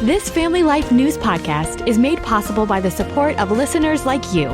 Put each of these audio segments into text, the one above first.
This Family Life News podcast is made possible by the support of listeners like you.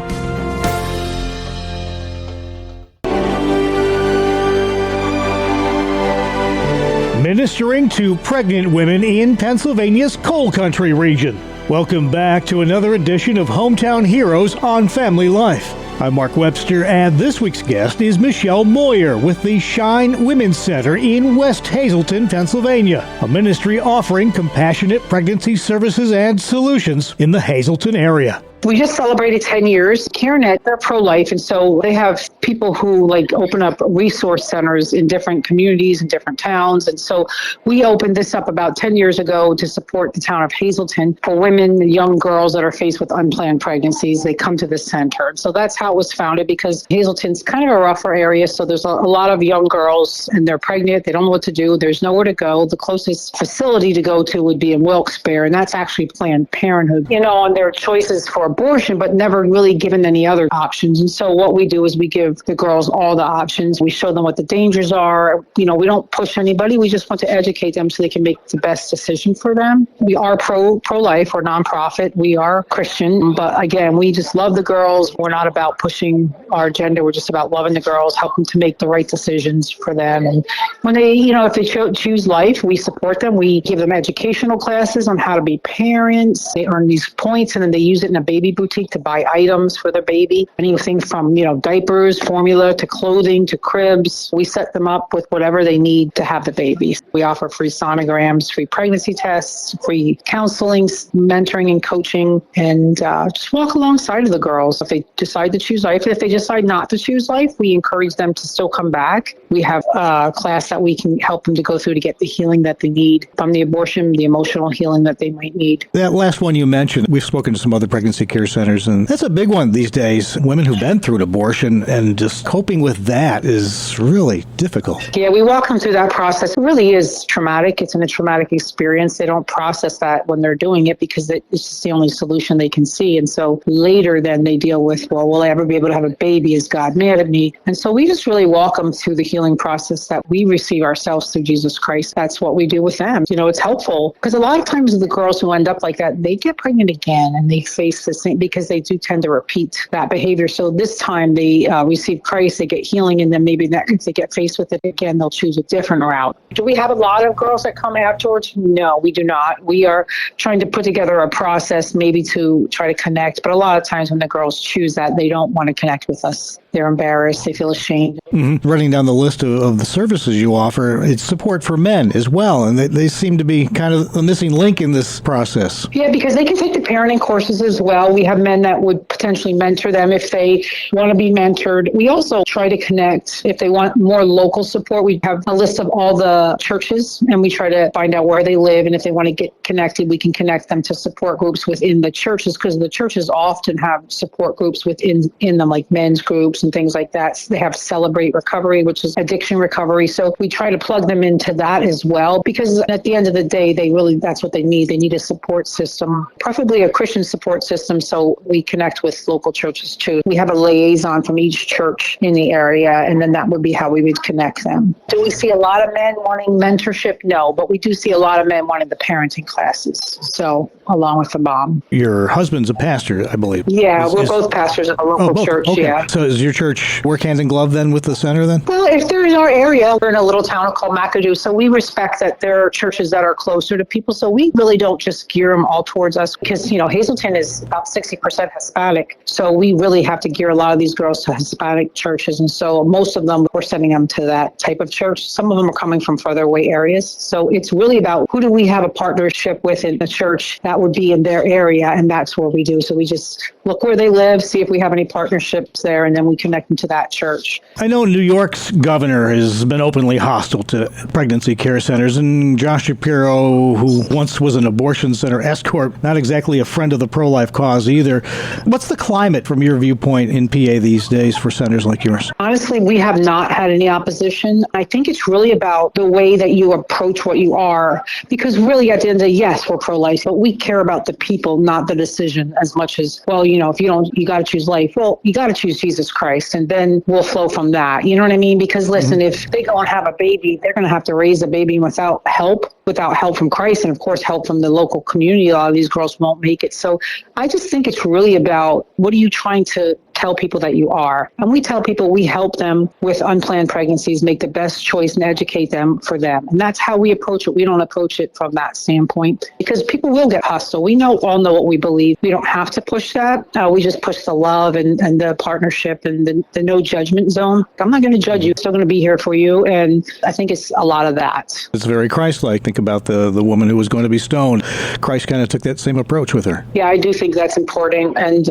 Ministering to pregnant women in Pennsylvania's coal country region. Welcome back to another edition of Hometown Heroes on Family Life. I'm Mark Webster, and this week's guest is Michele Moyer with the Shine Women's Center in West Hazleton, Pennsylvania, a ministry offering compassionate pregnancy services and solutions in the Hazleton area. We just celebrated 10 years. CareNet, they're pro-life, and so they have people who open up resource centers in different communities and different towns. And so we opened this up about 10 years ago to support the town of Hazleton for women and young girls that are faced with unplanned pregnancies. They come to this center. So that's how it was founded, because Hazleton's kind of a rougher area. So there's a lot of young girls and they're pregnant. They don't know what to do. There's nowhere to go. The closest facility to go to would be in Wilkes-Barre, and that's actually Planned Parenthood. On their choices for abortion, but never really given any other options. And so what we do is we give the girls all the options. We show them what the dangers are. We don't push anybody. We just want to educate them so they can make the best decision for them. We are pro-life. We're nonprofit. We are Christian. But again, we just love the girls. We're not about pushing our agenda. We're just about loving the girls, helping to make the right decisions for them. And when they, if they choose life, we support them. We give them educational classes on how to be parents. They earn these points, and then they use it in a baby boutique to buy items for their baby. Anything from, diapers, formula, to clothing, to cribs. We set them up with whatever they need to have the baby. We offer free sonograms, free pregnancy tests, free counseling, mentoring and coaching, and just walk alongside of the girls. If they decide to choose life, if they decide not to choose life, we encourage them to still come back. We have a class that we can help them to go through to get the healing that they need from the abortion, the emotional healing that they might need. That last one you mentioned, we've spoken to some other pregnancy care centers, and that's a big one these days. Women who've been through an abortion, and just coping with that is really difficult. Yeah, we walk them through that process. It really is traumatic. It's a traumatic experience. They don't process that when they're doing it because it's just the only solution they can see. And so later then they deal with, well, will I ever be able to have a baby? Is God mad at me? And so we just really walk them through the healing process that we receive ourselves through Jesus Christ. That's what we do with them. It's helpful because a lot of times the girls who end up like that, they get pregnant again and they face the same, because they do tend to repeat that behavior. So this time they receive Christ, they get healing, and then maybe if they get faced with it again, they'll choose a different route. Do we have a lot of girls that come afterwards? No, we do not. We are trying to put together a process maybe to try to connect, but a lot of times when the girls choose that, they don't want to connect with us. They're embarrassed. They feel ashamed. Mm-hmm. Running down the list of the services you offer, it's support for men as well, and they seem to be kind of a missing link in this process. Yeah, because they can take the parenting courses as well. We have men that would potentially mentor them if they want to be mentored. We also try to connect if they want more local support. We have a list of all the churches, and we try to find out where they live, and if they want to get connected, we can connect them to support groups within the churches, because the churches often have support groups within them, like men's groups and things like that. They have Celebrate Recovery, which is addiction recovery. So we try to plug them into that as well, because at the end of the day, that's what they need. They need a support system, preferably a Christian support system. So we connect with local churches too. We have a liaison from each church in the area, and then that would be how we would connect them. Do we see a lot of men wanting mentorship? No, but we do see a lot of men wanting the parenting classes. So along with the mom. Your husband's a pastor, I believe. Yeah, we're both pastors of a local church. Okay. Yeah. So does your church work hand in glove then with the center then? Well, if they're in our area, we're in a little town called McAdoo, so we respect that there are churches that are closer to people. So we really don't just gear them all towards us, because, Hazleton is about 60% Hispanic. So we really have to gear a lot of these girls to Hispanic churches. And so most of them, we're sending them to that type of church. Some of them are coming from further away areas. So it's really about who do we have a partnership with in the church that would be in their area. And that's where we do. So we just look where they live, see if we have any partnerships there, and then we connect them to that church. I know New York's governor has been openly hostile to pregnancy care centers, and Josh Shapiro, who once was an abortion center S-corp, not exactly a friend of the pro-life cause either. What's the climate from your viewpoint in PA these days for centers like yours? Honestly, we have not had any opposition. I think it's really about the way that you approach what you are, because really at the end of the day, yes, we're pro-life, but we care about the people, not the decision as much as, well, if you got to choose life. Well, you got to choose Jesus Christ. Christ, and then we'll flow from that. You know what I mean? Because listen, if they go and have a baby, they're going to have to raise a baby without help from Christ, and of course help from the local community. A lot of these girls won't make it. So I just think it's really about, what are you trying to tell people that you are? And we tell people we help them with unplanned pregnancies, make the best choice and educate them for them. And that's how we approach it. We don't approach it from that standpoint, because people will get hostile. We all know what we believe. We don't have to push that. We just push the love and the partnership and the no judgment zone. I'm not going to judge you. I'm still going to be here for you. And I think it's a lot of that. It's very Christ-like. Think about the woman who was going to be stoned. Christ kind of took that same approach with her. Yeah, I do think that's important. And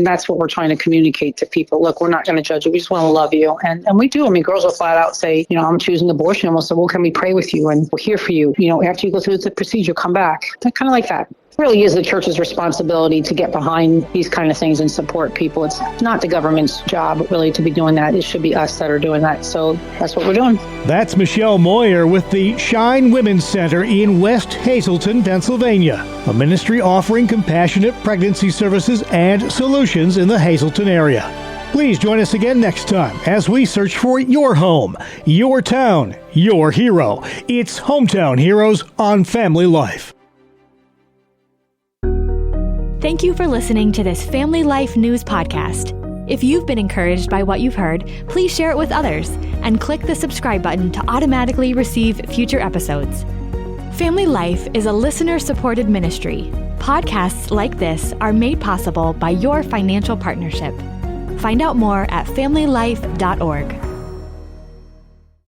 that's what we're trying to communicate to people. Look, we're not going to judge you. We just want to love you. And we do. I mean, girls will flat out say, I'm choosing abortion. And we'll say, well, can we pray with you? And we're here for you. After you go through the procedure, come back. Kind of like that. It really is the church's responsibility to get behind these kind of things and support people. It's not the government's job really to be doing that. It should be us that are doing that. So that's what we're doing. That's Michele Moyer with the Shine Women's Center in West Hazleton, Pennsylvania, a ministry offering compassionate pregnancy services and solutions in the Hazleton area. Please join us again next time as we search for your home, your town, your hero. It's Hometown Heroes on Family Life. Thank you for listening to this Family Life News podcast. If you've been encouraged by what you've heard, please share it with others and click the subscribe button to automatically receive future episodes. Family Life is a listener-supported ministry. Podcasts like this are made possible by your financial partnership. Find out more at familylife.org.